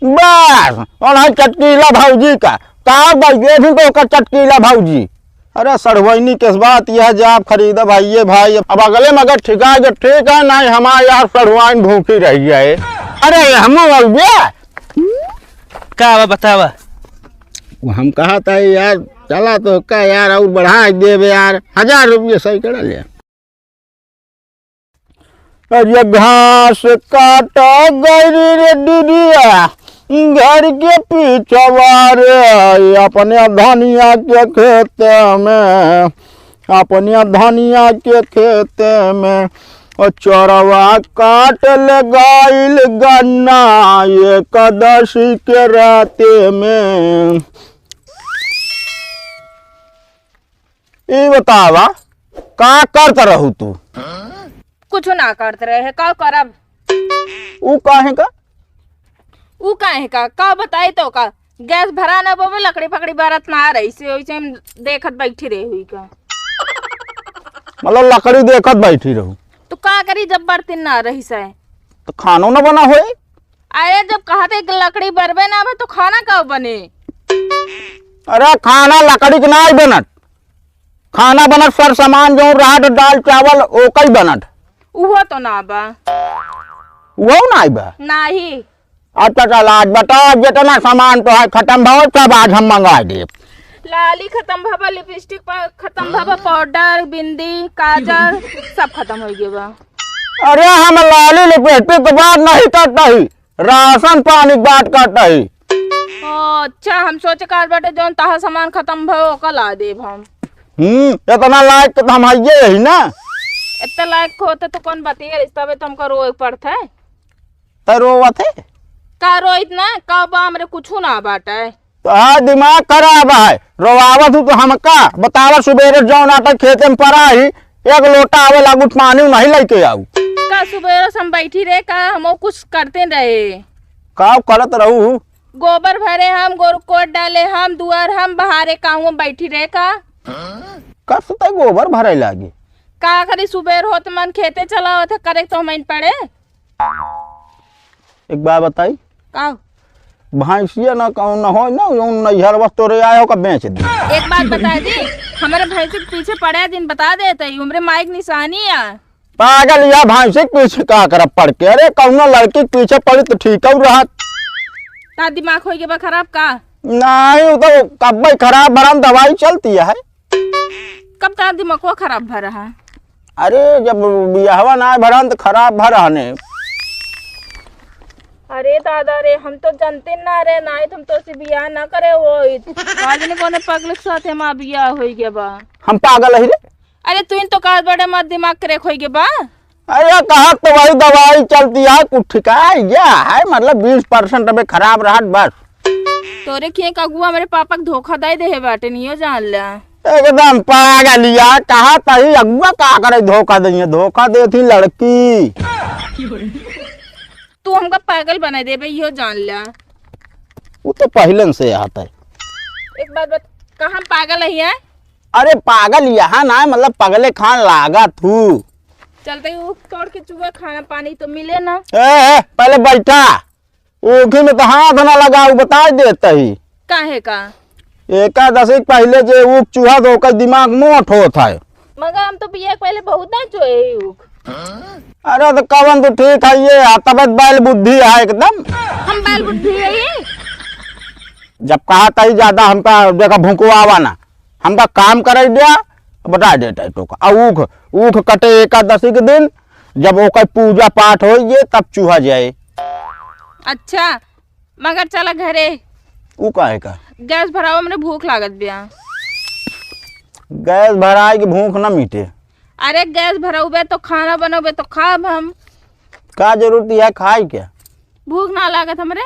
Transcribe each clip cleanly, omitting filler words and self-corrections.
बस और है चटकीला भौजी का बैठे थे तो चटकीला भौजी। अरे सड़वैनी किस बात यह जाप खरीदा भाई ये भाई अब अगले में अगर ठिका जो ठीक है नहीं हमारे यार सड़वाइन भूखी रही है। अरे हम का बतावा हम कहा था यार चला तो क्या यार और बढ़ा देवे यार 1000 रुपये सही कर ले। अरे घास काटा गई रे दीदिया घर के पीछवार अपने धनिया के खेत में और चोरवा काट ले गाइल गन्ना एकादशी के राते में। ये बतावा का करता रहू तू? कुछ ना करते रहे का करब। ऊ काहे का बताई तो का गैस भरा ना बोवे लकड़ी पकड़ी बारत ना रही से वैसे हम देखत बैठी रही हुई का मतलब लकड़ी देखत बैठी रहू तो का करी जब बर्तन ना रही से तो खानो ना बना होए। अरे जब कहते कि लकड़ी बरबे ना तो खाना कब बने? अरे खाना लकड़ी के ना बनत, खाना बनत सर सामान जो राहत दाल चावल ओकई बनत। उहो तो ना बा वो नहीं बा नहीं। अच्छा चल आज बताओ जितना सामान तो है खत्म भाव सब आज हम मंगा दे। लाली खत्म भाबा, लिपस्टिक खत्म भाबा, पाउडर बिंदी काजल सब खत्म हो गया बा। अरे हम लाली लिपस्टिक की बात नहीं करता ही, राशन पानी की बात करता ही। अच्छा हम सोचे कार बेटे जो तहा सामान खत्म भो ओका ला देब हम। इतना लायक तो हम ही ना। इतना लायक होते तो कौन बतिया तबे तुमको रोए पड़ता है। तो रोवत है का रो इतना का बा हमरे कुछ ना बाटे तो हाँ दिमाग खराब है। रोवावत हूँ तो हम का बतावा सुबेरे जौन आटा खेते में पड़ा ही एक लोटा आवे लागू पानी नहीं लेके आऊ का सुबह हम बैठी रहे का हम कुछ करते रहे का करत रहू। गोबर भरे हम गोर कोट डाले हम दुआर हम बहारे काऊ बैठी रहे का कब से गोबर भरे लागी का करी सुबह होत मन खेते चला थे करे तो हम पड़े। एक बात बताई का भैंसिया ना कौन ना हो ना नैहर वस्तु रे आयो का बेच दी। एक बात बता दी हमारे भैंस के पीछे पड़े दिन बता देते उम्र माइक निशानी है पागल या भैंस के पीछे का करब पड़ के। अरे कौन लड़की के पीछे पड़ी तो ठीक हो रहा का दिमाग हो गया खराब का नहीं वो तो कब खराब भरम दवाई चलती है। कब तार दिमाग खराब भर रहा? अरे जब बियाहवा ना भरन तो खराब भर ने। अरे दादा रे हम तो जानते ना रे ना तुम तो से बियाह ना करे वो आज ने कोने पागल के साथ मां बियाह हो गया बा। हम पागल है रे। अरे तू तो का बड़े मत दिमाग करे हो गया बा। अरे कहा तो वही दवाई चलती है कुछ ठिकाई गया है मतलब 20% अबे खराब रहा बस। तोरे किए कागुआ मेरे पापा के धोखा दे दे बाटे नहीं हो जान ला एकदम पागल या कहा तही अगुआ का करे धोखा दे धोखा देती लड़की। तू हमका पागल बना दे भाई यो जान ला वो तो पहले से आता है। एक बात कहा हम पागल है? अरे पागल यहाँ ना मतलब पगले खान लागा तू चलते तोड़ के चुहा खाना पानी तो मिले ना। पहले बैठा ओखी में तो हाथ ना लगाऊ बता देता ही काहे का एकादशी पहले जे ऊख चूहा तो ओकर दिमाग मोट होता है मगर हम तो पिया पहले बहुत ना चोए ऊख। अरे तो कवन तो ठीक है ये तबियत बैल बुद्धि है एकदम। हम बैल बुद्धि है ये जब कहा था ज्यादा हमका देखा भूखवावा ना हमका काम कर दिया बता देता है तो ऊख ऊख कटे एकादशी के दिन जब ओकर पूजा पाठ हो तब चूहा जाए। अच्छा मगर चला घरे ऊ काहे का गैस भरावा हमने भूख लागत बिया। गैस भराए की भूख ना मीटे। अरे गैस भराऊबे तो खाना बनोबे तो खाब हम का जरूरत है खाए क्या भूख ना लागत हमरे।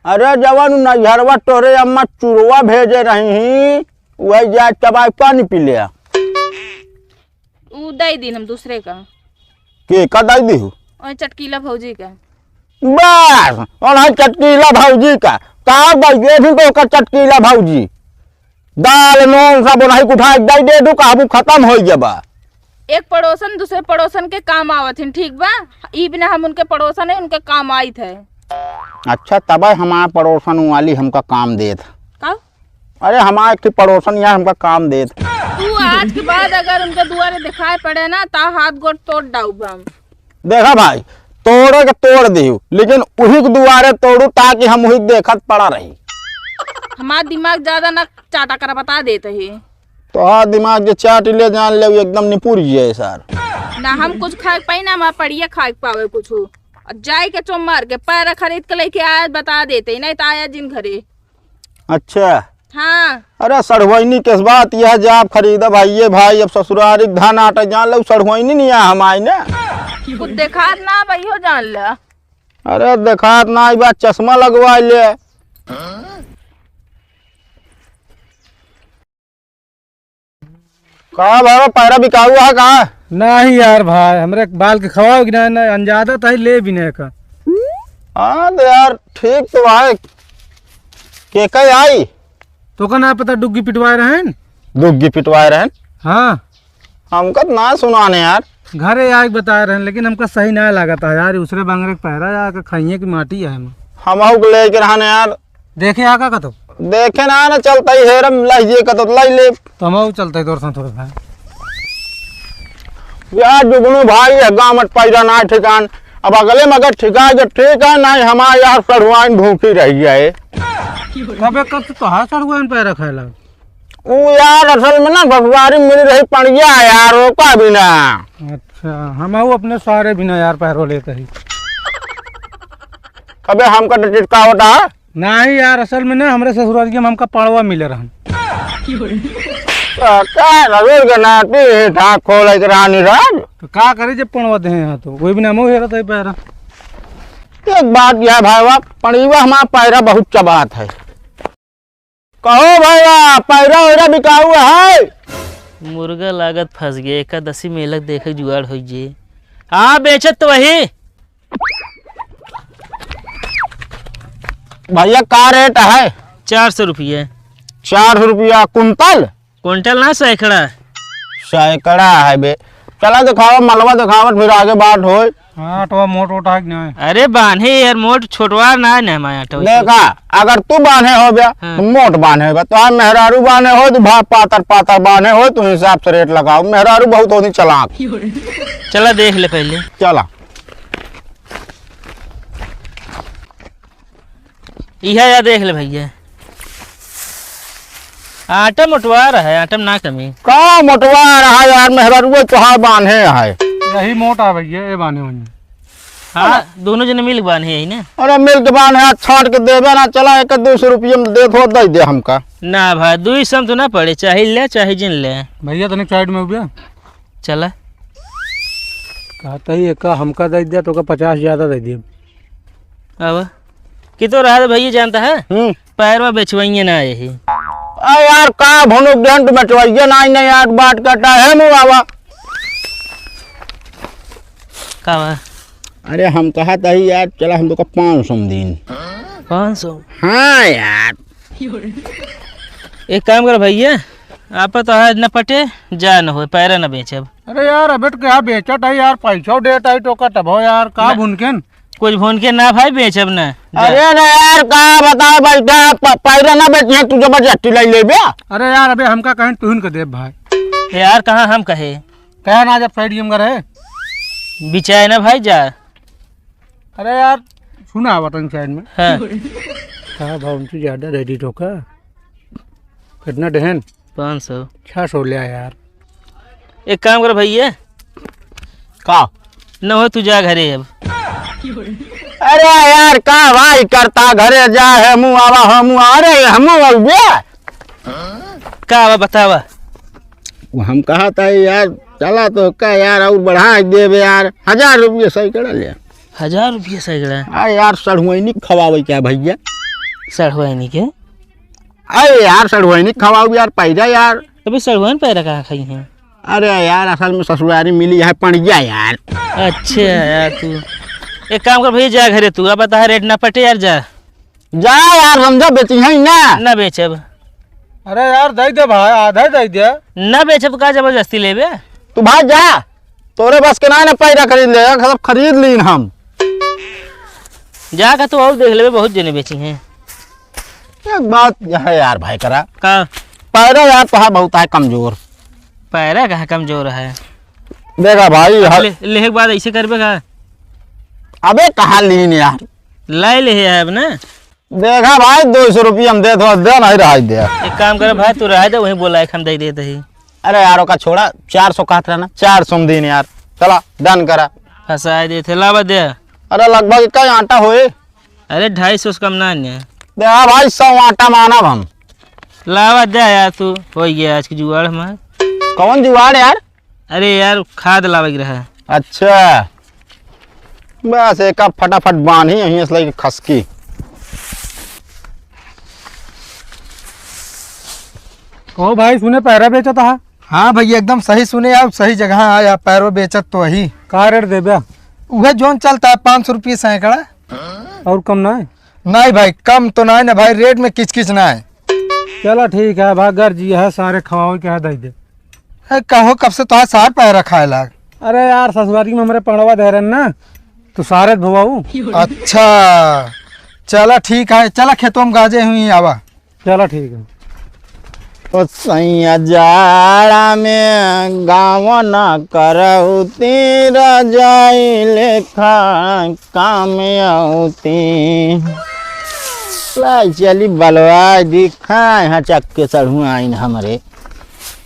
अरे जवान नैहरवा तोरे अम्मा चुरवा भेजे रही वही जा चबाई पानी पी लिया दे दिन हम दूसरे का के का दे दी और चटकीला भौजी का बस और है चटकीला भौजी का बैठे थी तो चटकीला भौजी दाल नून सब नहीं उठा दे दू काबू खत्म हो गया। एक पड़ोसन दूसरे पड़ोसन के काम आवत है ठीक बा ई बिना हम उनके पड़ोसन है उनके काम आई थे। अच्छा तब हमारे पड़ोसन वाली हमका काम देत। का अरे हमारे की पड़ोसन यार हमका काम देत। तू आज के बाद अगर उनके दुआरे दिखाई पड़े ना ता हाथ गोड़ तोड़ डाऊब हम। देखा भाई तोड़े के तोड़ दियो लेकिन उही के दुआरे तोड़ू ताकि हम वही देखत पड़ा रही। हमारा दिमाग ज्यादा ना चाटा कर बता देते ही। तो हाँ दिमाग के चाट ले जान ले एकदम निपुर है सर। ना हम कुछ खा पाई ना हमारा पड़िया खा पावे कुछ और जाए के चो मार के पैर खरीद के लेके आया बता देते नहीं तो आया जिन घरे। अच्छा हाँ अरे सड़वैनी किस बात यह जो आप खरीदा भाई भाई अब ससुरारी धान आटा जान लो सड़वैनी नहीं है हमारी ना कुछ देखा ना भाई हो जान ला। अरे देखा ना ई बात चश्मा लगवा ले। कहा भाई पैरा बिका हुआ है कहा? नहीं यार भाई हमरे बाल के खवाओ कि ना अंजादा तो ले भी नहीं का। हाँ तो यार ठीक तो भाई के कई आई तो का ना पता डुग्गी पिटवाए रहे हैं। दुग्गी पिटवाए रहे हाँ हमका ना सुनाने यार। घरे आके बताए रहे लेकिन हमका सही ना लगा था यार दूसरे बांगरे पैरा जाकर खाइए की माटी है हम लेके रहने यार देखे आका का तो देखे ना चलता ही हेरम लाइए का तो लाई ले तो हम चलते तोर साथ थोड़े भाई यार जुगनू भाई है गाँव मत पैदा ना ठिकान अब अगले में अगर ठिका ठीक है ना हमारे यार सड़वाइन भूखी रही है। कब तो हाथ सड़ुआ पैरा खाएला वो यार असल में ना ससुरारी मिल रही पड़िया यार वो का भी ना। अच्छा हम अपने सारे बिना यार पैरों लेते ही कभी हमका तो चिटका होता है नहीं यार असल में ना हमारे ससुराल के हमका पाड़वा मिले रहा तो का करे जब पड़वा दे यहाँ तो कोई भी ना मुँह हेरा था पैरा। एक बात यह भाई पड़ीवा हमारा पैरा बहुत चबात है। कहो भैया पैरा वैरा बिका हुआ है। मुर्गा लागत फंस गए एकादशी मेलक देखे जुगाड़ हो जे। हाँ बेचत तो वही भैया का रेट है? 400 रुपये। 400 रुपया कुंतल? क्विंटल ना सैकड़ा। सैकड़ा है बे चला दिखावा मलबा दिखावत फिर आगे बात हो। हाँ तो मोट उठा नहीं अरे बांधे यार मोट छोटवार ना है हमारे देखा अगर तू बांधे हो गया तो मोट बांधे हो तो हम मेहरारू बांधे हो तो भाव पातर पातर बांधे हो तो हिसाब से रेट लगाओ। मेहरारू बहुत होती चलाक। चला देख ले पहले चला यह या देख ले भैया आटा मोटवा रहा है आटा ना कमी का मोटवा रहा यार मेहरारू तो बांधे है यही मोटा भैया ये बाने वही। हाँ दोनों जने मिल बांधे यही ना। अरे मिल के बांधे छाट के देवे ना चला 1-200 रुपये में दे थो दे दे हमका ना भाई 200 तो ना पड़े चाहे ले चाहे जिन ले भैया तनिक साइड में हो गया चला कहता ही एक हमका दे दिया तो 50 ज्यादा दे दिया। अब कि तो रहा भैया जानता है पैर में बेचवाइए ना यही यार का भुनुक डेंट बचवाइए नहीं यार बात करता है मुआवा का अरे हम कहा था ही यार चला हम लोग का 500 दिन 500। हाँ यार एक काम कर भैया आप तो आज न पटे जा न हो पैरा न बेचे अब। अरे यार अबेट क्या बेचट है यार पैसा डेट है तो तब हो यार का भुनकेन कुछ भून के ना भाई बेचब ना। अरे ना यार का बता भाई पैरा ना बेचिए तू जबरदस्ती ले ले बे। अरे यार अबे हमका कहीं तुहिन के दे भाई यार कहाँ हम कहे कह ना जब साइड गेम करे बिचाए ना भाई जा। अरे यार सुना बटन साइड में हाँ कहा भाव उनसे ज्यादा रेडी तो का कितना डहन 500 600 ले यार। एक काम कर भैया का न हो तू जा घरे अब। अरे यार का भाई करता घरे जा है मुँह आवा हम अरे हम का बतावा हम कहा था यार चला तो का यार और बढ़ा देवे यार 1000 रुपये सही कर ले। 1000 रुपये सैकड़ा अरे यार सड़ुआनी खवावे क्या भैया सड़वानी के अरे यार सड़ुआनी खवाओ यार पैदा यार अभी सड़वान पैरा कहाँ खाई हैं। अरे यार असल में ससुरारी मिली है पड़िया यार। अच्छा यार तू एक काम कर भैया जा घरे तू अब बता रेट ना पटे यार जा यार समझा बेची है ना बेचब। अरे यार दे दे भाई आधा दे दे ना बेचब का जबरदस्ती लेबे तू भाग जा तोरे बस के ना पैदा खरीद ले सब खरीद लीन हम। जाकर तो और देख ले, बहुत जने बेची हैं। एक बात है यार भाई करा, का पैरा यार तो है बहुत है कमजोर। पैरा कहाँ कमजोर है? देखा भाई लेहे के बाद ऐसे करबे का? अबे कहाँ लीन यार, लाई ले है अब ना। देखा भाई 200 रुपये हम दे दो, दे नहीं रहा दे। एक काम करे भाई, तू रह दे वहीं, बोला है हम दे देते ही। अरे यारों का छोड़ा, 400 कहत रहा ना, 400 में दिन यार, चला डन करा। फंसा देते लावा दे। अरे लगभग कई आटा होए। अरे 250 कम ना है। देखा भाई 100 आटा मानब हम। लावा दे यार, तू हो गया आज की जुगाड़ हमार। कौन जुगाड़ यार? अरे यार खाद लावा रहा। अच्छा बस एक फटाफट बांधी यहीं इसलिए खसकी। ओ भाई सुने पैरा बेचा था? हाँ भैया एकदम सही सुने आप, सही जगह आया। पैरो बेचत तो वही का रेट दे बे? वह जोन चलता है 500 रुपये सैकड़ा। और कम ना है? नहीं भाई कम तो नहीं ना भाई, रेट में किच ना है। चलो ठीक है भाई, घर जी है सारे खवाओ के दे दे। कहो कब से तो 60 पैरा खाए लाग। अरे यार ससुरारी में हमारे पड़वा दे रहे ना, तो सारे धोवाऊ। अच्छा चला ठीक है, चला खेतों में गाजे हुई आवा। चलो ठीक है। ओ सैया जाड़ा में गाँव न करऊ तेरा जाई लेखा काम आऊती। लाई चली बलवा दिखाए हाँ चक्के चढ़ू आइन हमरे।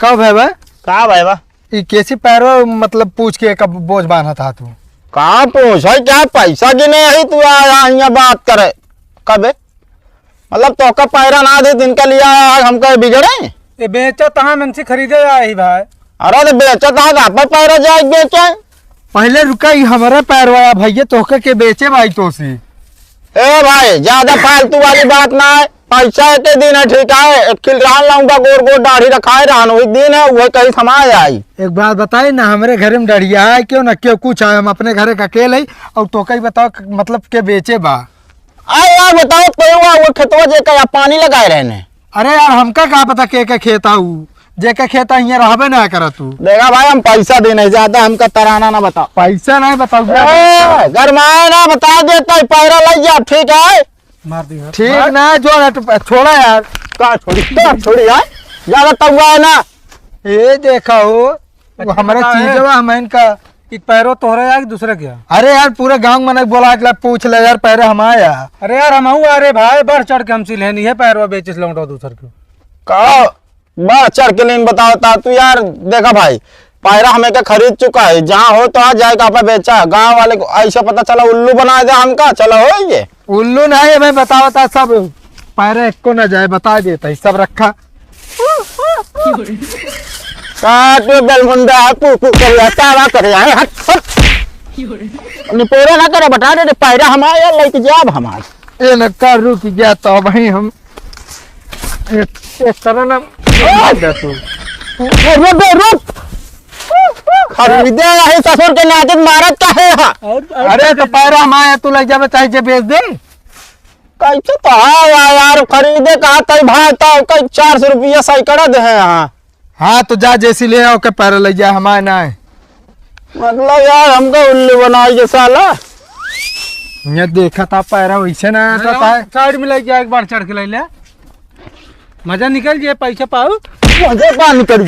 कब है भाई? का भाई बा? ये कैसी पैरो मतलब पूछ के कब बोझ बांधा था तू? का पूछ है क्या, पैसा गिने ही तू आया यहाँ बात करे कबे? मतलब तो का पैरा ना दे दिन का लिया हमको बिगड़े। ये बेचा तहाँ मनसी खरीदे आई भाई। अरे तो बेचा था आप पैरा जाए बेचे। पहले रुका ही हमारा पैरवा भैया तोहका के बेचे भाई तो सी। ए भाई ज्यादा फालतू वाली बात ना है, पैसा के दिन है ठीक है। एक खिलरान लाऊंगा, गोर गोर दाढ़ी रखाए रहन, वही दिन है वही कहीं समाए आई। एक बात बताई ना, हमारे घर में डरिया है क्यों ना क्यों कुछ है, हम अपने घर का अकेले ही। और तो कहीं बताओ मतलब के बेचे बा। अरे यार बताओ तो वो खेतवा जे का पानी लगाए रहने। अरे यार हमका क्या पता के खेता हूँ, जे का खेता यहाँ रहबे ना करा तू। देखा भाई हम पैसा देने ज्यादा हमका तराना ना बताओ। पैसा नहीं बताऊ। घर में आए ना बता देता पैरा लग जा ठीक है। मार दी है। ठीक ना जो ना तो छोड़ा यार। का छोड़ी तो छोड़ी यार, ज्यादा तंगा है ना। ये देखा हो वो हमारा पता है। चीज है हम इनका। एक पैरो तोहरा या कि दूसरा क्या? अरे यार पूरे गांव में बोला अगला पूछ ले यार पैरे हम आया। अरे यार हम अरे भाई बढ़ चढ़ के हमसे लेनी है पैरवा बेचिस लौटा दूसर को। का बढ़ चढ़ के लेन बताता तू यार। देखा भाई पैरा हमें का खरीद चुका है, जहाँ हो तो आ जाएगा आप बेचा। गांव वाले को ऐसा पता चला उल्लू बना दे हमका, चलो हो ये। उल्लू नहीं मैं बताता सब पैरे एक को न जाए बता देता सब रखा। काट बेलमुंडा पू कर तावा कर आए हट निपोरा ना करे बता दे पैरा हमारे लेके जाब हमार। ये न कर रुक गया तो वही हम एक तरह ना तू रुक खरीदे है ससुर के नातिन मारत का है। अरे तो पैरा हम आया तू लग जावे चाहे बेच दे। कैसे तो यार खरीदे कहा तई भाई तो कई 400 रुपया सैकड़ा दे है यहाँ। हाँ तो जा जैसी ले आओ के पैरा ले जा हमारे ना है। मतलब यार हमको उल्लू बनाई के साला। ये देखा था पैरा वैसे ना आता है। साइड में लेके एक बार चढ़ के ले ले, मजा निकल जाए पैसा पाऊ। मजे पानी कर